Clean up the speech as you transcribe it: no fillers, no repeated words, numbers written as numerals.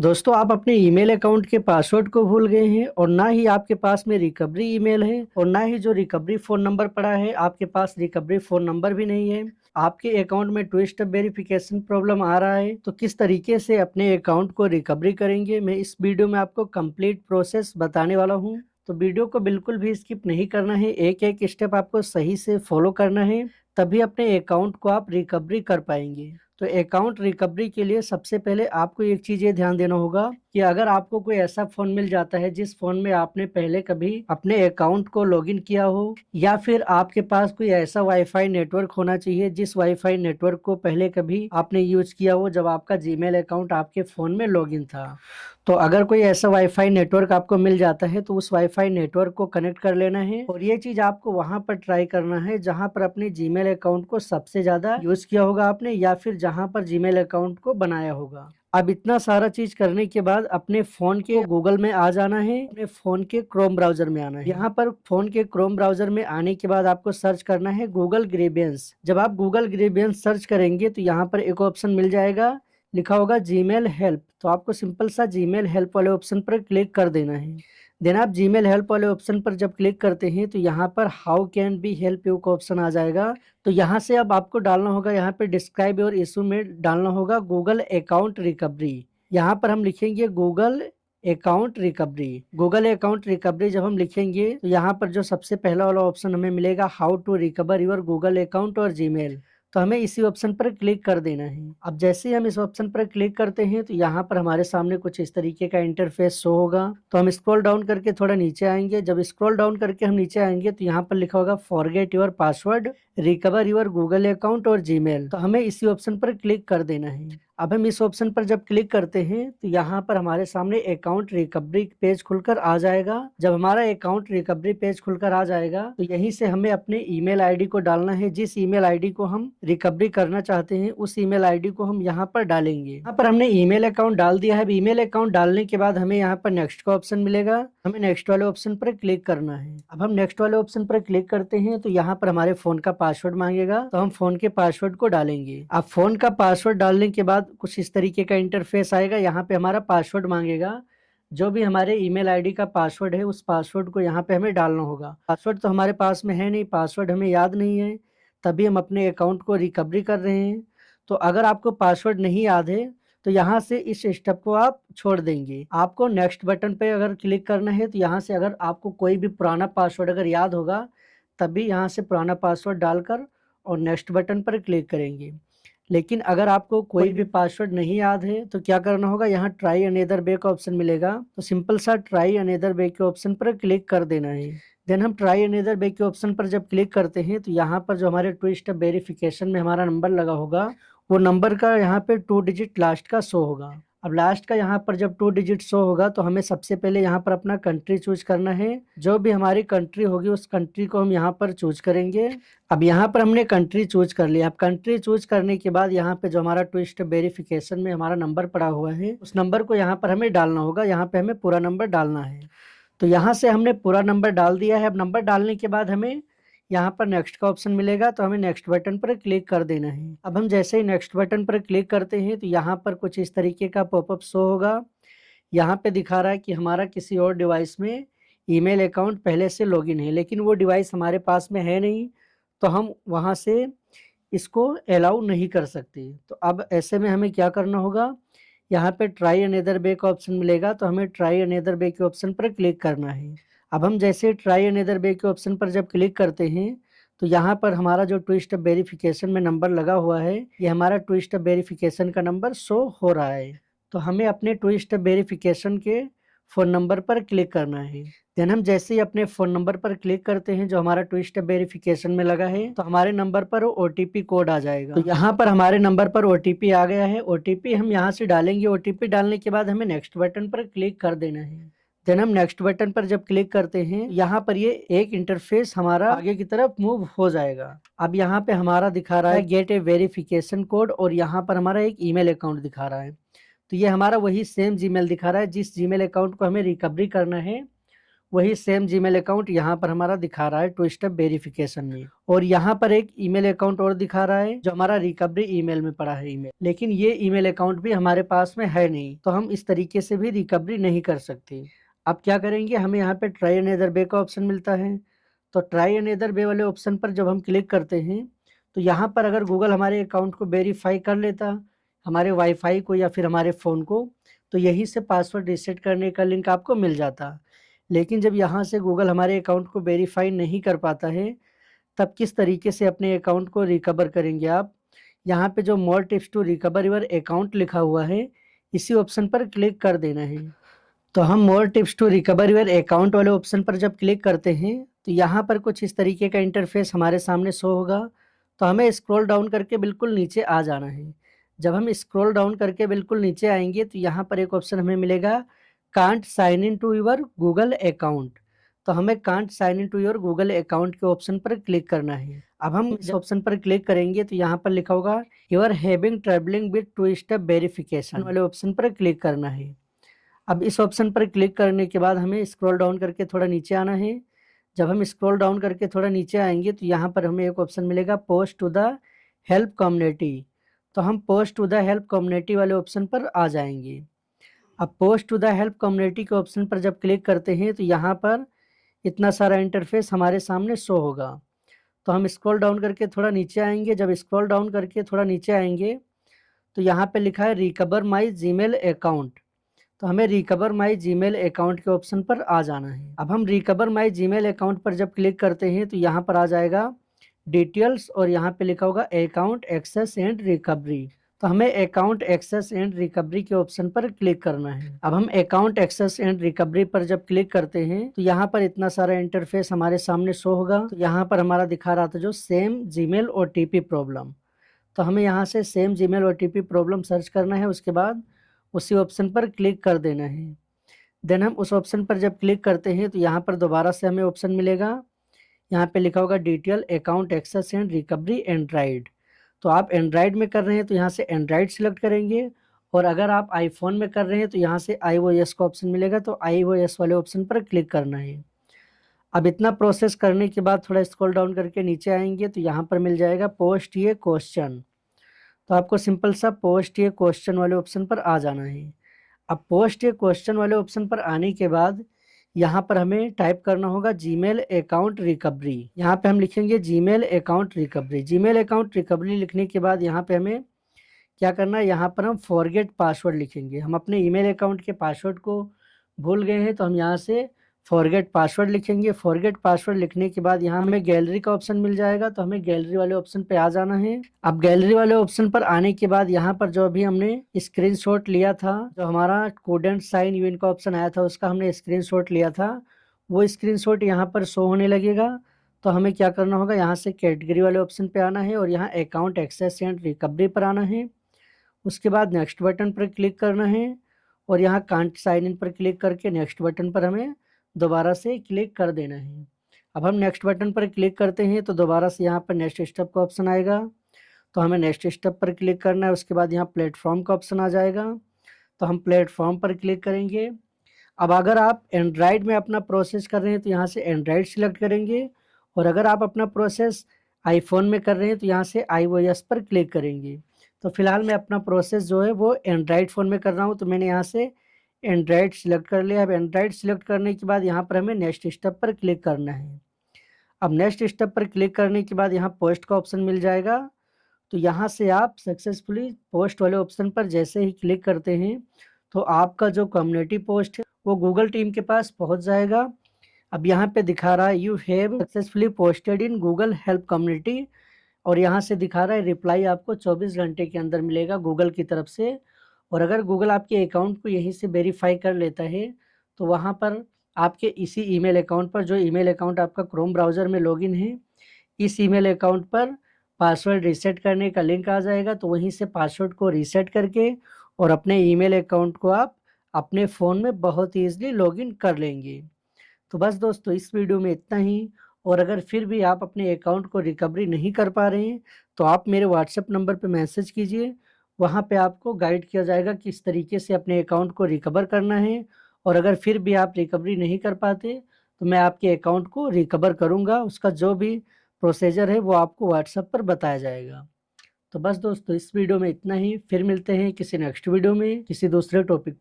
दोस्तों, आप अपने ईमेल अकाउंट के पासवर्ड को भूल गए हैं और ना ही आपके पास में रिकवरी ईमेल है और ना ही जो रिकवरी फ़ोन नंबर पड़ा है, आपके पास रिकवरी फ़ोन नंबर भी नहीं है। आपके अकाउंट में टू स्टेप वेरिफिकेशन प्रॉब्लम आ रहा है, तो किस तरीके से अपने अकाउंट को रिकवरी करेंगे, मैं इस वीडियो में आपको कंप्लीट प्रोसेस बताने वाला हूँ। तो वीडियो को बिल्कुल भी स्किप नहीं करना है, एक-एक स्टेप आपको सही से फॉलो करना है, तभी अपने अकाउंट को आप रिकवरी कर पाएँगे। तो अकाउंट रिकवरी के लिए सबसे पहले आपको एक चीज़ ये ध्यान देना होगा कि अगर आपको कोई ऐसा फ़ोन मिल जाता है जिस फ़ोन में आपने पहले कभी अपने अकाउंट को लॉगिन किया हो, या फिर आपके पास कोई ऐसा वाईफ़ाई नेटवर्क होना चाहिए जिस वाईफ़ाई नेटवर्क को पहले कभी आपने यूज़ किया हो जब आपका जीमेल अकाउंट आपके फ़ोन में लॉगिन था। तो अगर कोई ऐसा वाईफ़ाई नेटवर्क आपको मिल जाता है तो उस वाईफ़ाई नेटवर्क को कनेक्ट कर लेना है और ये चीज़ आपको वहाँ पर ट्राई करना है जहाँ पर अपने जीमेल अकाउंट को सबसे ज़्यादा यूज़ किया होगा आपने, या फिर जहाँ पर जीमेल अकाउंट को बनाया होगा। अब इतना सारा चीज़ करने के बाद अपने फ़ोन के गूगल में आ जाना है, अपने फ़ोन के क्रोम ब्राउज़र में आना है। यहाँ पर फ़ोन के क्रोम ब्राउज़र में आने के बाद आपको सर्च करना है गूगल ग्रीवियंस। जब आप गूगल ग्रीवियंस सर्च करेंगे तो यहाँ पर एक ऑप्शन मिल जाएगा, लिखा होगा जीमेल हेल्प। तो आपको सिंपल सा जीमेल हेल्प वाले ऑप्शन पर क्लिक कर देना है। देन आप जीमेल हेल्प वाले ऑप्शन पर जब क्लिक करते हैं तो यहाँ पर how can be help you का ऑप्शन आ जाएगा। तो यहाँ से अब आपको डालना होगा, यहाँ पे डिस्क्राइब योर इशू में डालना होगा गूगल अकाउंट रिकवरी। यहाँ पर हम लिखेंगे Google account recovery. Google account recovery जब हम लिखेंगे तो यहाँ पर जो सबसे पहला वाला ऑप्शन हमें मिलेगा, how to recover your Google account और जीमेल, तो हमें इसी ऑप्शन पर क्लिक कर देना है। अब जैसे ही हम इस ऑप्शन पर क्लिक करते हैं तो यहाँ पर हमारे सामने कुछ इस तरीके का इंटरफेस शो होगा। तो हम स्क्रॉल डाउन करके थोड़ा नीचे आएंगे। जब स्क्रॉल डाउन करके हम नीचे आएंगे तो यहाँ पर लिखा होगा forget your password, recover your Google account और जीमेल, तो हमें इसी ऑप्शन पर क्लिक कर देना है। अब हम इस ऑप्शन पर जब क्लिक करते हैं तो यहाँ पर हमारे सामने अकाउंट रिकवरी पेज खुलकर आ जाएगा। जब हमारा अकाउंट रिकवरी पेज खुलकर आ जाएगा तो यहीं से हमें अपने ईमेल आईडी को डालना है। जिस ईमेल आईडी को हम रिकवरी करना चाहते हैं उस ईमेल आईडी को हम यहाँ पर डालेंगे। यहाँ पर हमने ईमेल अकाउंट डाल दिया है। ईमेल अकाउंट डालने के बाद हमें यहाँ पर नेक्स्ट का ऑप्शन मिलेगा, हमें नेक्स्ट वाले ऑप्शन पर क्लिक करना है। अब हम नेक्स्ट वाले ऑप्शन पर क्लिक करते हैं तो यहाँ पर हमारे फोन का पासवर्ड मांगेगा, तो हम फोन के पासवर्ड को डालेंगे। अब फोन का पासवर्ड डालने के बाद कुछ इस तरीके का इंटरफेस आएगा। यहाँ पे हमारा पासवर्ड मांगेगा, जो भी हमारे ईमेल आईडी का पासवर्ड है उस पासवर्ड को यहाँ पे हमें डालना होगा। पासवर्ड तो हमारे पास में है नहीं, पासवर्ड हमें याद नहीं है, तभी हम अपने अकाउंट को रिकवरी कर रहे हैं। तो अगर आपको पासवर्ड नहीं याद है तो यहाँ से इस स्टेप को आप छोड़ देंगे। आपको नेक्स्ट बटन पे अगर क्लिक करना है तो यहाँ से अगर आपको कोई भी पुराना पासवर्ड अगर याद होगा तभी यहाँ से पुराना पासवर्ड डालकर और नेक्स्ट बटन पर क्लिक करेंगे। लेकिन अगर आपको कोई भी पासवर्ड नहीं याद है तो क्या करना होगा, यहाँ ट्राई अनदर वे का ऑप्शन मिलेगा, तो सिंपल सा ट्राई अनदर वे के ऑप्शन पर क्लिक कर देना है। देन हम ट्राई अनदर वे के ऑप्शन पर जब क्लिक करते हैं तो यहाँ पर जो हमारे टू स्टेप वेरिफिकेशन में हमारा नंबर लगा होगा वो नंबर का यहाँ पे 2 डिजिट लास्ट का शो होगा। अब लास्ट का यहाँ पर जब 2 डिजिट शो होगा तो हमें सबसे पहले यहाँ पर अपना कंट्री चूज करना है। जो भी हमारी कंट्री होगी उस कंट्री को हम यहाँ पर चूज करेंगे। अब यहाँ पर हमने कंट्री चूज कर लिया। अब कंट्री चूज करने के बाद यहाँ पे जो हमारा टू स्टेप वेरिफिकेशन में हमारा नंबर पड़ा हुआ है उस नंबर को यहाँ पर हमें डालना होगा। यहाँ पे हमें पूरा नंबर डालना है। तो यहाँ से हमने पूरा नंबर डाल दिया है। अब नंबर डालने के बाद हमें यहाँ पर नेक्स्ट का ऑप्शन मिलेगा, तो हमें नेक्स्ट बटन पर क्लिक कर देना है। अब हम जैसे ही नेक्स्ट बटन पर क्लिक करते हैं तो यहाँ पर कुछ इस तरीके का पॉपअप शो होगा। यहाँ पे दिखा रहा है कि हमारा किसी और डिवाइस में ईमेल अकाउंट पहले से लॉगिन है, लेकिन वो डिवाइस हमारे पास में है नहीं, तो हम वहाँ से इसको अलाउ नहीं कर सकते। तो अब ऐसे में हमें क्या करना होगा, यहाँ पे ट्राई अनदर वे का ऑप्शन मिलेगा, तो हमें ट्राई अनदर वे के ऑप्शन पर क्लिक करना है। अब हम जैसे ट्राई अनदर वे के ऑप्शन पर जब क्लिक करते हैं तो यहाँ पर हमारा जो टू स्टेप वेरिफिकेशन में नंबर लगा हुआ है ये हमारा टू स्टेप वेरिफिकेशन का नंबर शो हो रहा है। तो हमें अपने टू स्टेप वेरिफिकेशन के फ़ोन नंबर पर क्लिक करना है। देन हम जैसे ही अपने फ़ोन नंबर पर क्लिक करते हैं जो हमारा टू स्टेप वेरिफिकेशन में लगा है तो हमारे नंबर पर ओटीपी कोड आ जाएगा। तो यहाँ पर हमारे नंबर पर ओटीपी आ गया है। ओटीपी हम यहाँ से डालेंगे। ओटीपी डालने के बाद हमें नेक्स्ट बटन पर क्लिक कर देना है। देन हम नेक्स्ट बटन पर जब क्लिक करते हैं यहाँ पर ये एक इंटरफेस हमारा आगे की तरफ मूव हो जाएगा। अब यहाँ पे हमारा दिखा रहा है गेट ए वेरिफिकेशन कोड और यहाँ पर हमारा एक ईमेल अकाउंट दिखा रहा है। तो ये हमारा वही सेम जीमेल दिखा रहा है जिस जीमेल अकाउंट को हमें रिकवरी करना है वही सेम जीमेल अकाउंट यहाँ पर हमारा दिखा रहा है टू स्टेप वेरिफिकेशन में। और यहाँ पर एक ईमेल अकाउंट और दिखा रहा है जो हमारा रिकवरी ईमेल में पड़ा है ईमेल, लेकिन ये ईमेल अकाउंट भी हमारे पास में है नहीं, तो हम इस तरीके से भी रिकवरी नहीं कर सकते। अब क्या करेंगे, हमें यहाँ पे ट्राई अनदर वे का ऑप्शन मिलता है। तो ट्राई अनदर वे वाले ऑप्शन पर जब हम क्लिक करते हैं तो यहाँ पर अगर गूगल हमारे अकाउंट को वेरीफाई कर लेता, हमारे वाईफाई को या फिर हमारे फ़ोन को, तो यहीं से पासवर्ड रीसेट करने का लिंक आपको मिल जाता। लेकिन जब यहाँ से गूगल हमारे अकाउंट को वेरीफाई नहीं कर पाता है, तब किस तरीके से अपने अकाउंट को रिकवर करेंगे आप। यहाँ पे जो more tips to recover your account लिखा हुआ है, इसी ऑप्शन पर क्लिक कर देना है। तो हम more tips to recover your account वाले ऑप्शन पर जब क्लिक करते हैं तो यहाँ पर कुछ इस तरीके का इंटरफेस हमारे सामने शो होगा। तो हमें स्क्रॉल डाउन करके बिल्कुल नीचे आ जाना है। जब हम स्क्रॉल डाउन करके बिल्कुल नीचे आएंगे तो यहाँ पर एक ऑप्शन हमें मिलेगा can't sign in to your Google account. तो हमें can't sign in to your Google account के ऑप्शन पर क्लिक करना है। अब हम इस ऑप्शन पर क्लिक करेंगे तो यहाँ पर लिखा होगा you are having travelling with two step verification वाले ऑप्शन पर क्लिक करना है। अब इस ऑप्शन पर क्लिक करने के बाद हमें स्क्रॉल डाउन करके थोड़ा नीचे आना है। जब हम स्क्रॉल डाउन करके थोड़ा नीचे आएंगे तो यहाँ पर हमें एक ऑप्शन मिलेगा post to the help community. तो हम post to the help community वाले ऑप्शन पर आ जाएंगे। अब post to the help community के ऑप्शन पर जब क्लिक करते हैं तो यहाँ पर इतना सारा इंटरफेस हमारे सामने शो होगा। तो हम स्क्रॉल डाउन करके थोड़ा नीचे आएंगे। जब स्क्रॉल डाउन करके थोड़ा नीचे आएंगे तो यहाँ पे लिखा है रिकवर माई जीमेल अकाउंट। तो हमें रिकवर माई जीमेल अकाउंट के ऑप्शन पर आ जाना है। अब हम रिकवर माई जीमेल अकाउंट पर जब क्लिक करते हैं तो यहाँ पर आ जाएगा डिटेल्स और यहाँ पे लिखा होगा अकाउंट एक्सेस एंड रिकवरी। तो हमें अकाउंट एक्सेस एंड रिकवरी के ऑप्शन पर क्लिक करना है। अब हम अकाउंट एक्सेस एंड रिकवरी पर जब क्लिक करते हैं तो यहाँ पर इतना सारा इंटरफेस हमारे सामने शो होगा। तो यहाँ पर हमारा दिखा रहा था जो सेम जीमेल ओटीपी प्रॉब्लम। तो हमें यहाँ से same Gmail OTP problem search करना है। उसके बाद उसी ऑप्शन पर क्लिक कर देना है। देन हम उस ऑप्शन पर जब क्लिक करते हैं तो यहाँ पर दोबारा से हमें ऑप्शन मिलेगा, यहाँ पे लिखा होगा detail account access and recovery Android. तो आप एंड्राइड में कर रहे हैं तो यहाँ से एंड्राइड सिलेक्ट करेंगे, और अगर आप आईफोन में कर रहे हैं तो यहाँ से iOS का ऑप्शन मिलेगा। तो iOS वाले ऑप्शन पर क्लिक करना है। अब इतना प्रोसेस करने के बाद थोड़ा स्क्रॉल डाउन करके नीचे आएंगे तो यहाँ पर मिल जाएगा पोस्ट ये क्वेश्चन। तो आपको सिंपल सा पोस्ट ये क्वेश्चन वाले ऑप्शन पर आ जाना है। अब पोस्ट ये क्वेश्चन वाले ऑप्शन पर आने के बाद यहाँ पर हमें टाइप करना होगा जीमेल अकाउंट रिकवरी। यहाँ पे हम लिखेंगे Gmail account recovery. Gmail account recovery लिखने के बाद यहाँ पे हमें क्या करना है, यहाँ पर हम फॉरगेट पासवर्ड लिखेंगे। हम अपने ईमेल अकाउंट के पासवर्ड को भूल गए हैं तो हम यहाँ से फॉरगेट पासवर्ड लिखेंगे। फॉरगेट पासवर्ड लिखने के बाद यहाँ हमें गैलरी का ऑप्शन मिल जाएगा। तो हमें गैलरी वाले ऑप्शन पे आ जाना है। अब गैलरी वाले ऑप्शन पर आने के बाद यहाँ पर जो अभी हमने स्क्रीनशॉट लिया था, जो हमारा कोडेंट साइन यूइन का ऑप्शन आया था, उसका हमने स्क्रीनशॉट लिया था, वो स्क्रीनशॉट यहाँ पर शो होने लगेगा। तो हमें क्या करना होगा, यहाँ से कैटेगरी वाले ऑप्शन पे आना है और यहाँ अकाउंट एक्सेस एंड रिकवरी पर आना है। उसके बाद नेक्स्ट बटन पर क्लिक करना है और यहाँ कांट साइन इन पर क्लिक करके नेक्स्ट बटन पर हमें दोबारा से क्लिक कर देना है। अब हम नेक्स्ट बटन पर क्लिक करते हैं तो दोबारा से यहाँ पर नेक्स्ट स्टेप का ऑप्शन आएगा। तो हमें नेक्स्ट स्टेप पर क्लिक करना है। उसके बाद यहाँ प्लेटफॉर्म का ऑप्शन आ जाएगा। तो हम प्लेटफॉर्म पर क्लिक करेंगे। अब अगर आप एंड्राइड में अपना प्रोसेस कर रहे हैं तो यहाँ से एंड्राइड सिलेक्ट करेंगे, और अगर आप अपना प्रोसेस आईफोन में कर रहे हैं तो यहाँ से iOS पर क्लिक करेंगे। तो फिलहाल मैं अपना प्रोसेस जो है वो एंड्राइड फ़ोन में कर रहा हूँ, तो मैंने यहाँ से एंड्राइड सिलेक्ट कर लिया। अब एंड्राइड सिलेक्ट करने के बाद यहाँ पर हमें नेक्स्ट स्टेप पर क्लिक करना है। अब नेक्स्ट स्टेप पर क्लिक करने के बाद यहाँ पोस्ट का ऑप्शन मिल जाएगा। तो यहाँ से आप सक्सेसफुली पोस्ट वाले ऑप्शन पर जैसे ही क्लिक करते हैं तो आपका जो कम्युनिटी पोस्ट है वो गूगल टीम के पास पहुँच जाएगा। अब यहाँ पे दिखा रहा है you have successfully posted in Google help community, और यहाँ से दिखा रहा है रिप्लाई आपको 24 घंटे के अंदर मिलेगा गूगल की तरफ से। और अगर गूगल आपके अकाउंट को यहीं से वेरीफाई कर लेता है तो वहाँ पर आपके इसी ईमेल अकाउंट पर, जो ईमेल अकाउंट आपका क्रोम ब्राउज़र में लॉगिन है, इस ईमेल अकाउंट पर पासवर्ड रीसेट करने का लिंक आ जाएगा। तो वहीं से पासवर्ड को रीसेट करके और अपने ईमेल अकाउंट को आप अपने फ़ोन में बहुत ईजिली लॉगिन कर लेंगे। तो बस दोस्तों, इस वीडियो में इतना ही। और अगर फिर भी आप अपने अकाउंट को रिकवरी नहीं कर पा रहे हैं तो आप मेरे व्हाट्सएप नंबर पे मैसेज कीजिए। वहाँ पे आपको गाइड किया जाएगा किस तरीके से अपने अकाउंट को रिकवर करना है। और अगर फिर भी आप रिकवरी नहीं कर पाते तो मैं आपके अकाउंट को रिकवर करूँगा। उसका जो भी प्रोसीजर है वो आपको व्हाट्सएप पर बताया जाएगा। तो बस दोस्तों इस वीडियो में इतना ही, फिर मिलते हैं किसी नेक्स्ट वीडियो में किसी दूसरे टॉपिक पर।